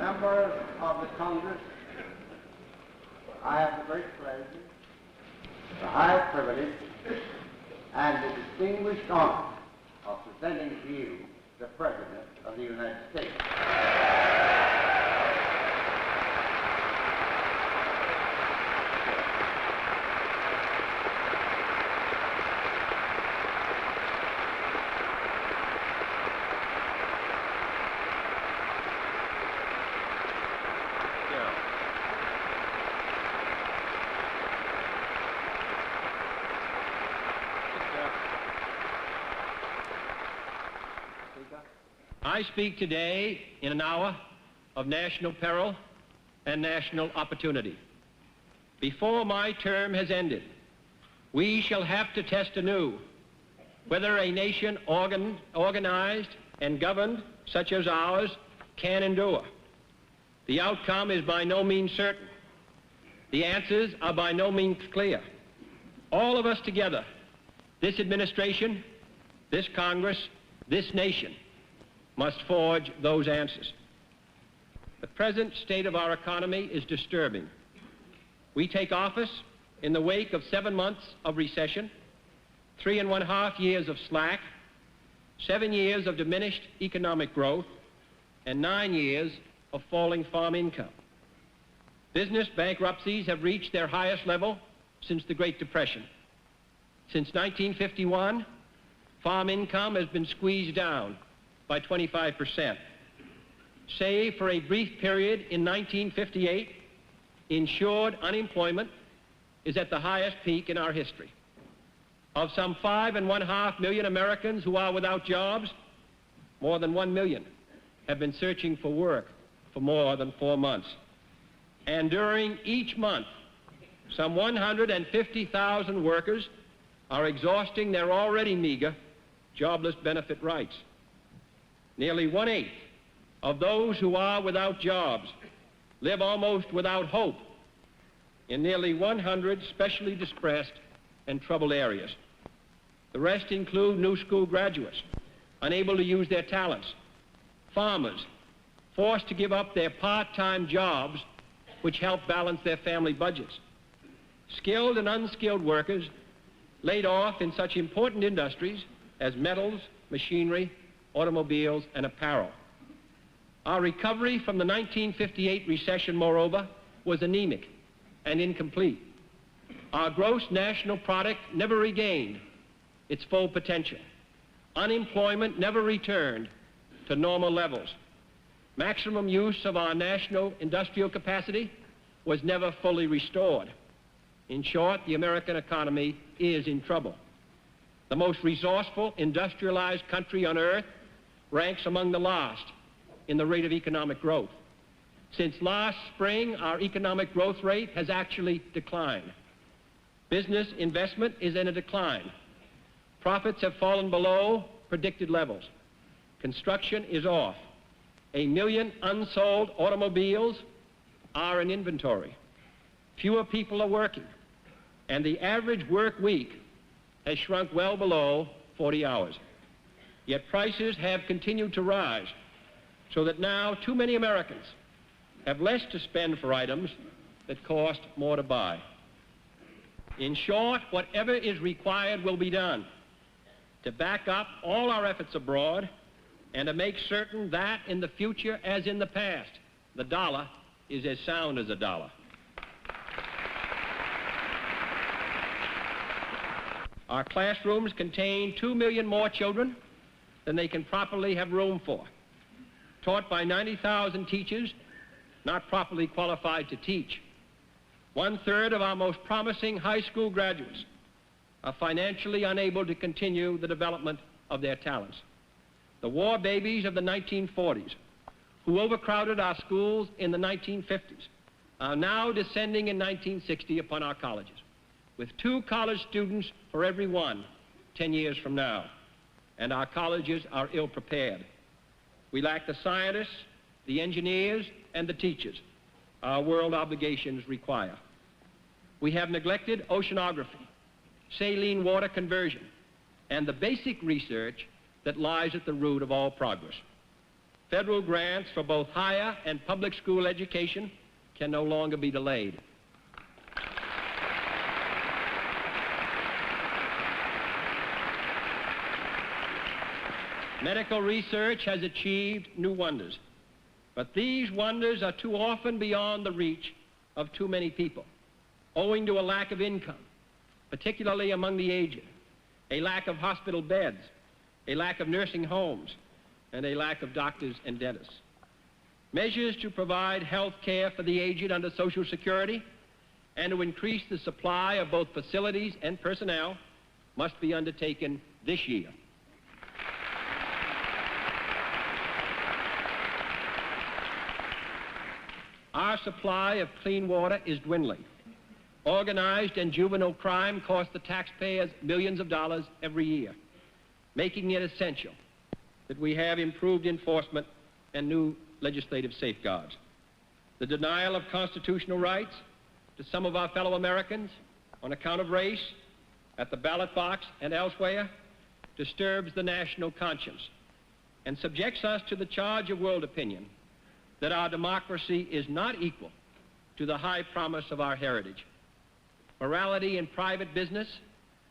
Members of the Congress, I have the great pleasure, the high privilege, and the distinguished honor of presenting to you the President of the United States. I speak today in an hour of national peril and national opportunity. Before my term has ended, we shall have to test anew whether a nation organized and governed such as ours can endure. The outcome is by no means certain. The answers are by no means clear. All of us together, this administration, this Congress, this nation, must forge those answers. The present state of our economy is disturbing. We take office in the wake of 7 months of recession, 3.5 years of slack, 7 years of diminished economic growth, and 9 years of falling farm income. Business bankruptcies have reached their highest level since the Great Depression. Since 1951, farm income has been squeezed down by 25%. Save for a brief period in 1958, insured unemployment is at the highest peak in our history. Of some 5.5 million Americans who are without jobs, more than 1 million have been searching for work for more than 4 months. And during each month, some 150,000 workers are exhausting their already meager jobless benefit rights. Nearly 1/8 of those who are without jobs live almost without hope in nearly 100 specially distressed and troubled areas. The rest include new school graduates, unable to use their talents, farmers, forced to give up their part-time jobs which help balance their family budgets, skilled and unskilled workers laid off in such important industries as metals, machinery, automobiles, and apparel. Our recovery from the 1958 recession, moreover, was anemic and incomplete. Our gross national product never regained its full potential. Unemployment never returned to normal levels. Maximum use of our national industrial capacity was never fully restored. In short, the American economy is in trouble. The most resourceful, industrialized country on earth ranks among the last in the rate of economic growth. Since last spring, our economic growth rate has actually declined. Business investment is in a decline. Profits have fallen below predicted levels. Construction is off. 1 million unsold automobiles are in inventory. Fewer people are working, and the average work week has shrunk well below 40 hours. Yet prices have continued to rise, so that now too many Americans have less to spend for items that cost more to buy. In short, whatever is required will be done to back up all our efforts abroad and to make certain that in the future, as in the past, the dollar is as sound as a dollar. Our classrooms contain 2 million more children than they can properly have room for, taught by 90,000 teachers not properly qualified to teach. 1/3 of our most promising high school graduates are financially unable to continue the development of their talents. The war babies of the 1940s, who overcrowded our schools in the 1950s, are now descending in 1960 upon our colleges, with 2 college students for every one 10 years from now, and our colleges are ill-prepared. We lack the scientists, the engineers, and the teachers our world obligations require. We have neglected oceanography, saline water conversion, and the basic research that lies at the root of all progress. Federal grants for both higher and public school education can no longer be delayed. Medical research has achieved new wonders, but these wonders are too often beyond the reach of too many people, owing to a lack of income, particularly among the aged, a lack of hospital beds, a lack of nursing homes, and a lack of doctors and dentists. Measures to provide health care for the aged under Social Security and to increase the supply of both facilities and personnel must be undertaken this year. Our supply of clean water is dwindling. Organized and juvenile crime cost the taxpayers millions of dollars every year, making it essential that we have improved enforcement and new legislative safeguards. The denial of constitutional rights to some of our fellow Americans on account of race, at the ballot box and elsewhere, disturbs the national conscience and subjects us to the charge of world opinion that our democracy is not equal to the high promise of our heritage. Morality in private business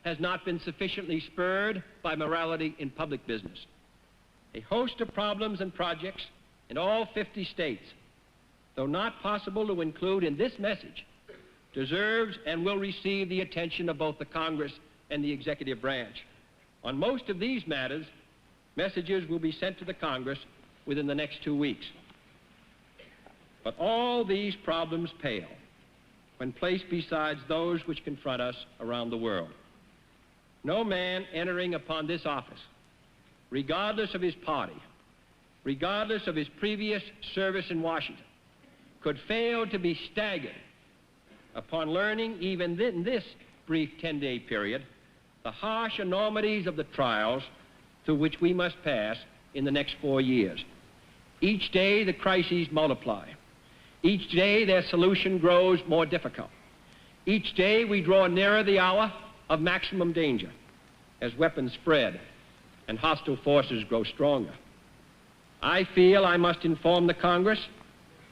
has not been sufficiently spurred by morality in public business. A host of problems and projects in all 50 states, though not possible to include in this message, deserves and will receive the attention of both the Congress and the executive branch. On most of these matters, messages will be sent to the Congress within the next 2 weeks. But all these problems pale when placed beside those which confront us around the world. No man entering upon this office, regardless of his party, regardless of his previous service in Washington, could fail to be staggered upon learning, even in this brief 10-day period, the harsh enormities of the trials through which we must pass in the next 4 years. Each day the crises multiply. Each day their solution grows more difficult. Each day we draw nearer the hour of maximum danger as weapons spread and hostile forces grow stronger. I feel I must inform the Congress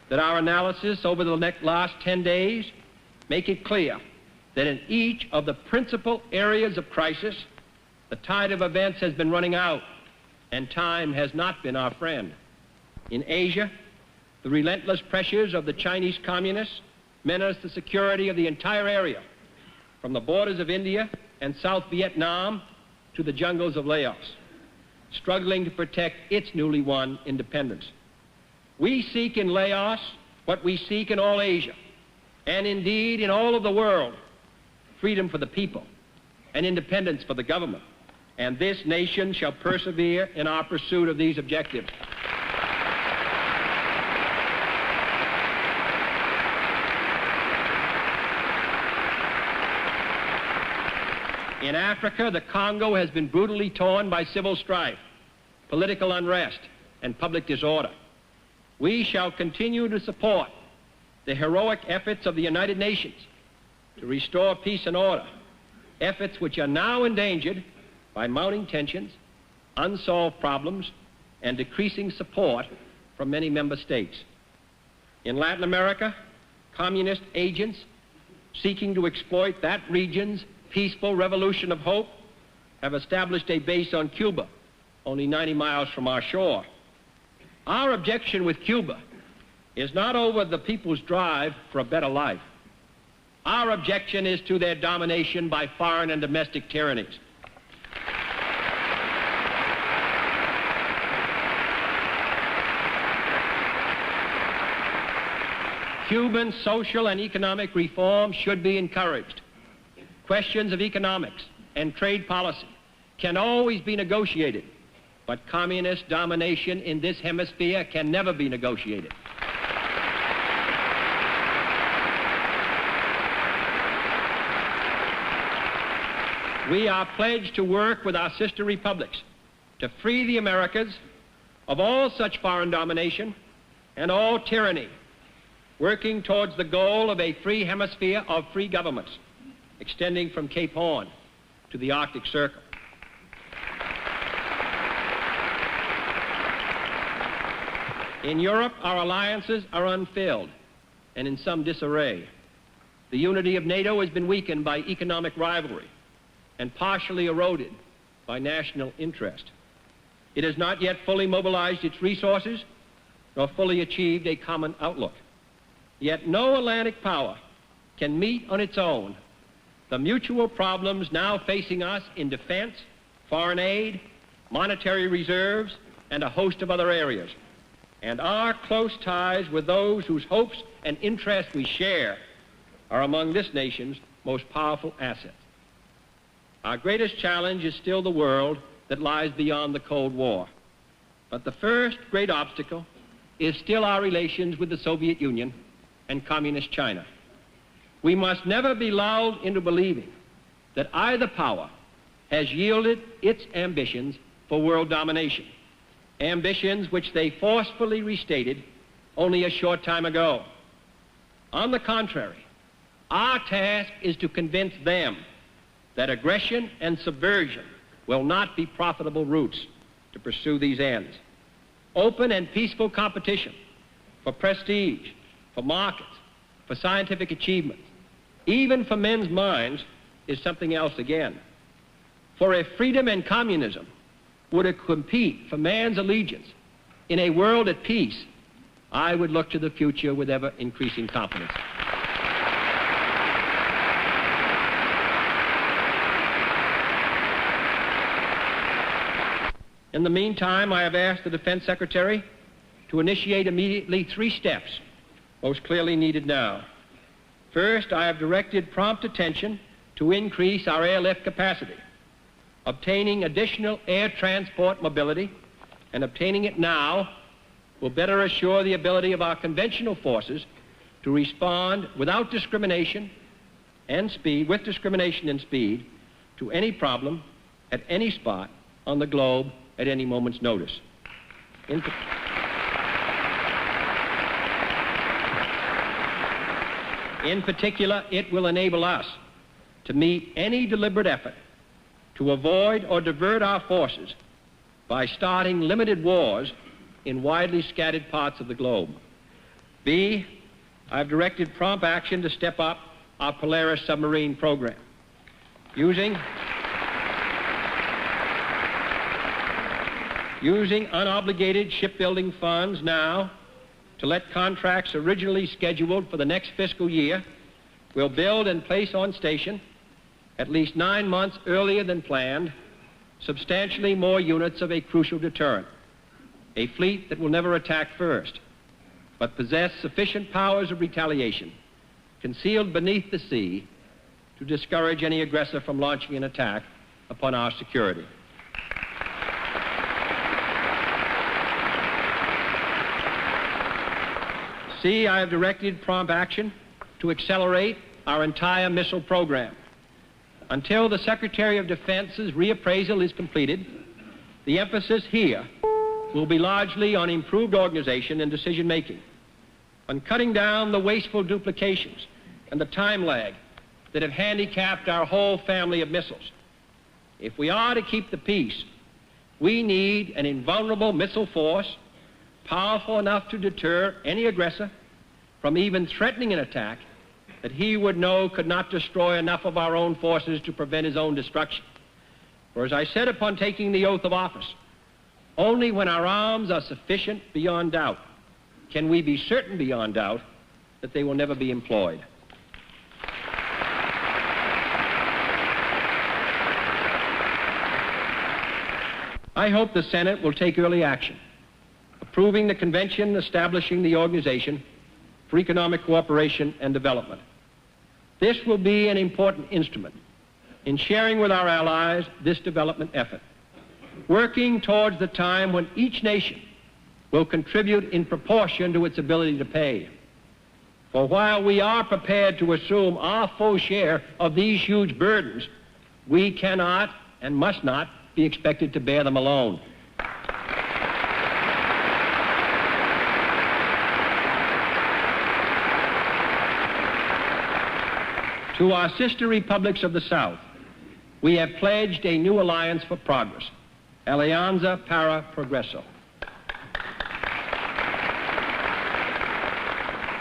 that our analysis over the last 10 days make it clear that in each of the principal areas of crisis, the tide of events has been running out and time has not been our friend. In Asia, the relentless pressures of the Chinese communists menace the security of the entire area, from the borders of India and South Vietnam to the jungles of Laos, struggling to protect its newly won independence. We seek in Laos what we seek in all Asia, and indeed in all of the world: freedom for the people and independence for the government. And this nation shall persevere in our pursuit of these objectives. In Africa, the Congo has been brutally torn by civil strife, political unrest, and public disorder. We shall continue to support the heroic efforts of the United Nations to restore peace and order, efforts which are now endangered by mounting tensions, unsolved problems, and decreasing support from many member states. In Latin America, communist agents seeking to exploit that region's peaceful revolution of hope have established a base on Cuba, only 90 miles from our shore. Our objection with Cuba is not over the people's drive for a better life. Our objection is to their domination by foreign and domestic tyrannies. Cuban social and economic reform should be encouraged. Questions of economics and trade policy can always be negotiated, but communist domination in this hemisphere can never be negotiated. We are pledged to work with our sister republics to free the Americas of all such foreign domination and all tyranny, working towards the goal of a free hemisphere of free governments, extending from Cape Horn to the Arctic Circle. In Europe, our alliances are unfilled and in some disarray. The unity of NATO has been weakened by economic rivalry and partially eroded by national interest. It has not yet fully mobilized its resources nor fully achieved a common outlook. Yet no Atlantic power can meet on its own the mutual problems now facing us in defense, foreign aid, monetary reserves, and a host of other areas. And our close ties with those whose hopes and interests we share are among this nation's most powerful assets. Our greatest challenge is still the world that lies beyond the Cold War. But the first great obstacle is still our relations with the Soviet Union and Communist China. We must never be lulled into believing that either power has yielded its ambitions for world domination, ambitions which they forcefully restated only a short time ago. On the contrary, our task is to convince them that aggression and subversion will not be profitable routes to pursue these ends. Open and peaceful competition for prestige, for markets, for scientific achievements, even for men's minds, is something else again. For if freedom and communism were to compete for man's allegiance in a world at peace, I would look to the future with ever-increasing confidence. In the meantime, I have asked the Defense Secretary to initiate immediately 3 steps, most clearly needed now. First, I have directed prompt attention to increase our airlift capacity. Obtaining additional air transport mobility, and obtaining it now, will better assure the ability of our conventional forces to respond without discrimination and speed, with discrimination and speed, to any problem at any spot on the globe at any moment's notice. In particular, it will enable us to meet any deliberate effort to avoid or divert our forces by starting limited wars in widely scattered parts of the globe. B, I've directed prompt action to step up our Polaris submarine program. Using unobligated shipbuilding funds now to let contracts originally scheduled for the next fiscal year, we'll build and place on station, at least 9 months earlier than planned, substantially more units of a crucial deterrent, a fleet that will never attack first, but possess sufficient powers of retaliation concealed beneath the sea to discourage any aggressor from launching an attack upon our security. C, I have directed prompt action to accelerate our entire missile program. Until the Secretary of Defense's reappraisal is completed, the emphasis here will be largely on improved organization and decision-making, on cutting down the wasteful duplications and the time lag that have handicapped our whole family of missiles. If we are to keep the peace, we need an invulnerable missile force powerful enough to deter any aggressor from even threatening an attack that he would know could not destroy enough of our own forces to prevent his own destruction. For as I said upon taking the oath of office, only when our arms are sufficient beyond doubt can we be certain beyond doubt that they will never be employed. I hope the Senate will take early action, approving the convention establishing the Organization for Economic Cooperation and Development. This will be an important instrument in sharing with our allies this development effort, working towards the time when each nation will contribute in proportion to its ability to pay. For while we are prepared to assume our full share of these huge burdens, we cannot and must not be expected to bear them alone. To our sister republics of the South, we have pledged a new alliance for progress, Alianza para Progreso.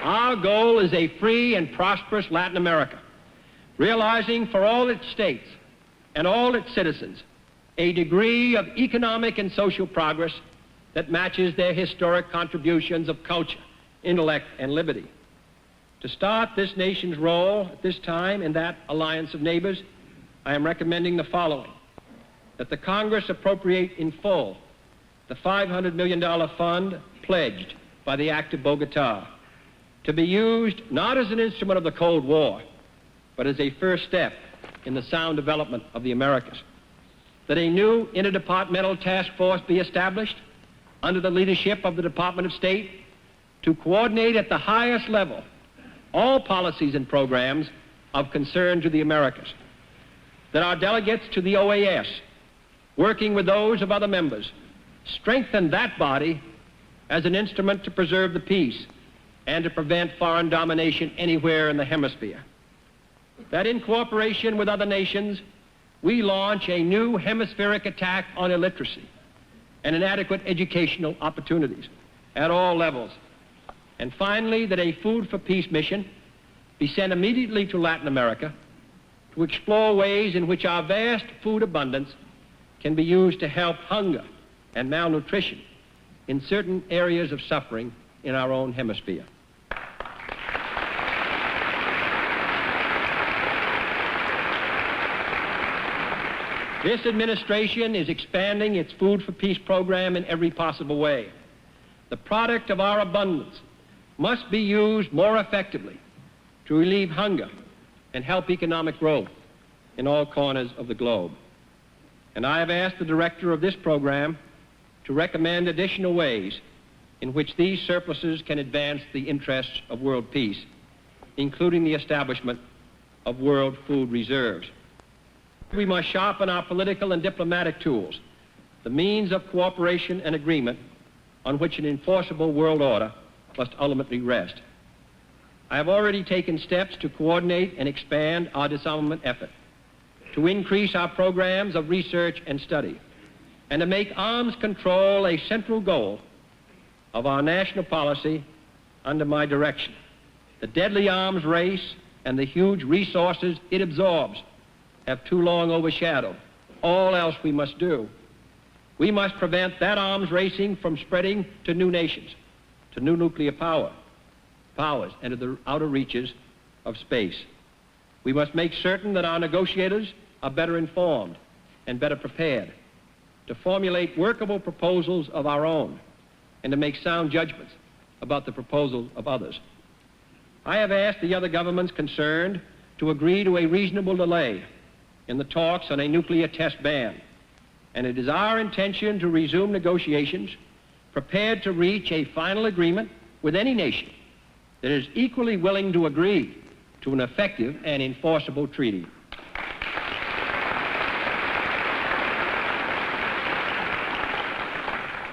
Our goal is a free and prosperous Latin America, realizing for all its states and all its citizens a degree of economic and social progress that matches their historic contributions of culture, intellect, and liberty. To start this nation's role at this time in that alliance of neighbors, I am recommending the following: that the Congress appropriate in full the $500 million fund pledged by the Act of Bogota, to be used not as an instrument of the Cold War, but as a first step in the sound development of the Americas. That a new interdepartmental task force be established under the leadership of the Department of State to coordinate at the highest level all policies and programs of concern to the Americas. That our delegates to the OAS, working with those of other members, strengthen that body as an instrument to preserve the peace and to prevent foreign domination anywhere in the hemisphere. That in cooperation with other nations, we launch a new hemispheric attack on illiteracy and inadequate educational opportunities at all levels. And finally, that a Food for Peace mission be sent immediately to Latin America to explore ways in which our vast food abundance can be used to help hunger and malnutrition in certain areas of suffering in our own hemisphere. This administration is expanding its Food for Peace program in every possible way. The product of our abundance must be used more effectively to relieve hunger and help economic growth in all corners of the globe. And I have asked the director of this program to recommend additional ways in which these surpluses can advance the interests of world peace, including the establishment of world food reserves. We must sharpen our political and diplomatic tools, the means of cooperation and agreement on which an enforceable world order must ultimately rest. I have already taken steps to coordinate and expand our disarmament effort, to increase our programs of research and study, and to make arms control a central goal of our national policy under my direction. The deadly arms race and the huge resources it absorbs have too long overshadowed all else we must do. We must prevent that arms racing from spreading to new nations, to new nuclear powers, and to the outer reaches of space. We must make certain that our negotiators are better informed and better prepared to formulate workable proposals of our own and to make sound judgments about the proposals of others. I have asked the other governments concerned to agree to a reasonable delay in the talks on a nuclear test ban, and it is our intention to resume negotiations prepared to reach a final agreement with any nation that is equally willing to agree to an effective and enforceable treaty.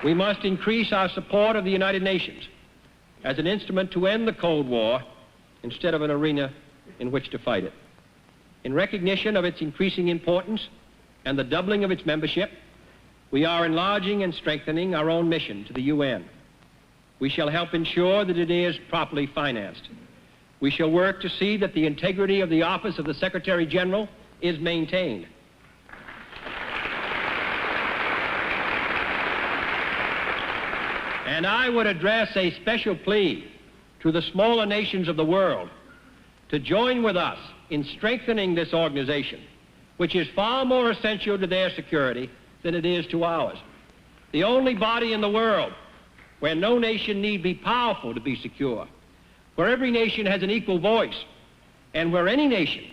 We must increase our support of the United Nations as an instrument to end the Cold War instead of an arena in which to fight it. In recognition of its increasing importance and the doubling of its membership, we are enlarging and strengthening our own mission to the UN. We shall help ensure that it is properly financed. We shall work to see that the integrity of the office of the Secretary General is maintained. And I would address a special plea to the smaller nations of the world to join with us in strengthening this organization, which is far more essential to their security than it is to ours. The only body in the world where no nation need be powerful to be secure, where every nation has an equal voice, and where any nation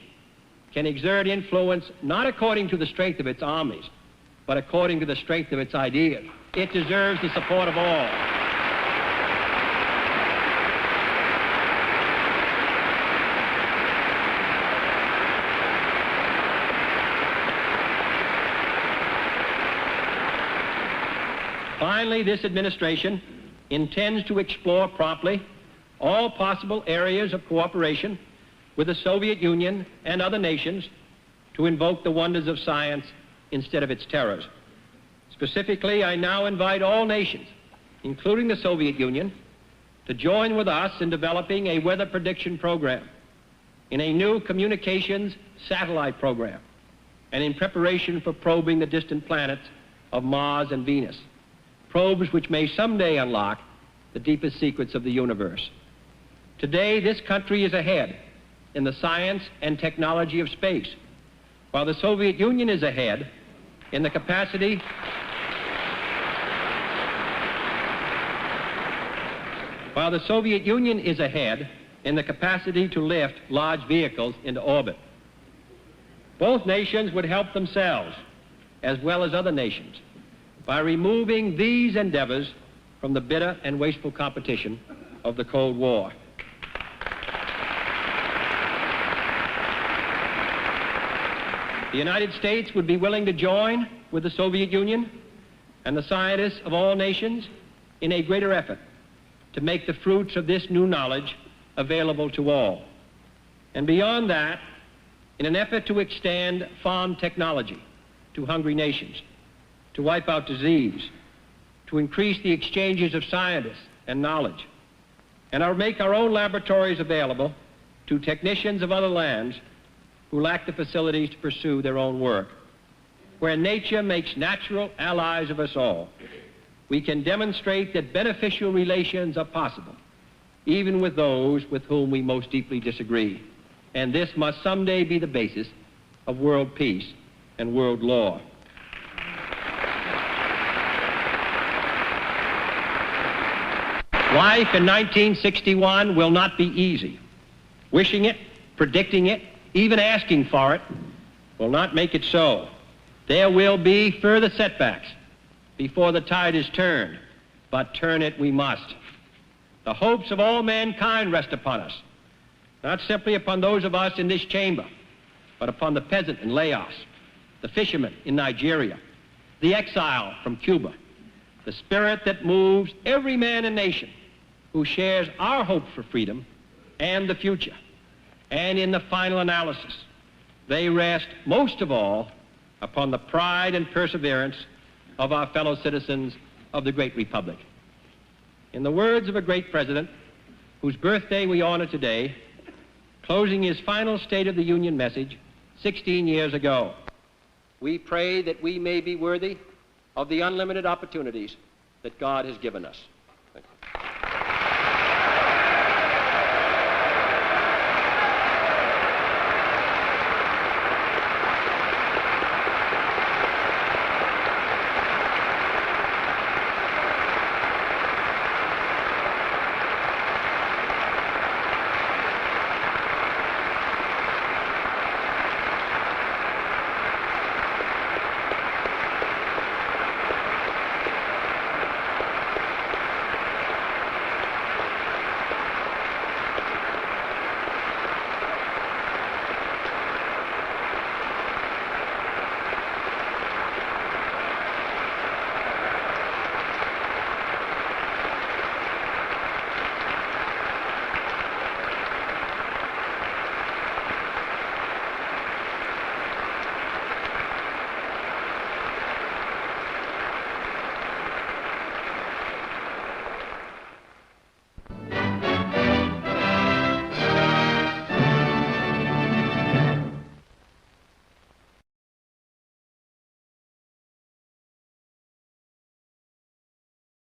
can exert influence not according to the strength of its armies, but according to the strength of its ideas. It deserves the support of all. Finally, this administration intends to explore promptly all possible areas of cooperation with the Soviet Union and other nations to invoke the wonders of science instead of its terrors. Specifically, I now invite all nations, including the Soviet Union, to join with us in developing a weather prediction program, in a new communications satellite program, and in preparation for probing the distant planets of Mars and Venus, probes which may someday unlock the deepest secrets of the universe. Today, this country is ahead in the science and technology of space, while the Soviet Union is ahead in the capacity to lift large vehicles into orbit. Both nations would help themselves, as well as other nations, by removing these endeavors from the bitter and wasteful competition of the Cold War. The United States would be willing to join with the Soviet Union and the scientists of all nations in a greater effort to make the fruits of this new knowledge available to all. And beyond that, in an effort to extend farm technology to hungry nations, to wipe out disease, to increase the exchanges of scientists and knowledge, and make our own laboratories available to technicians of other lands who lack the facilities to pursue their own work. Where nature makes natural allies of us all, we can demonstrate that beneficial relations are possible, even with those with whom we most deeply disagree. And this must someday be the basis of world peace and world law. Life in 1961 will not be easy. Wishing it, predicting it, even asking for it will not make it so. There will be further setbacks before the tide is turned, but turn it we must. The hopes of all mankind rest upon us, not simply upon those of us in this chamber, but upon the peasant in Laos, the fisherman in Nigeria, the exile from Cuba, the spirit that moves every man and nation who shares our hope for freedom and the future. And in the final analysis, they rest most of all upon the pride and perseverance of our fellow citizens of the great republic. In the words of a great president, whose birthday we honor today, closing his final State of the Union message 16 years ago, we pray that we may be worthy of the unlimited opportunities that God has given us.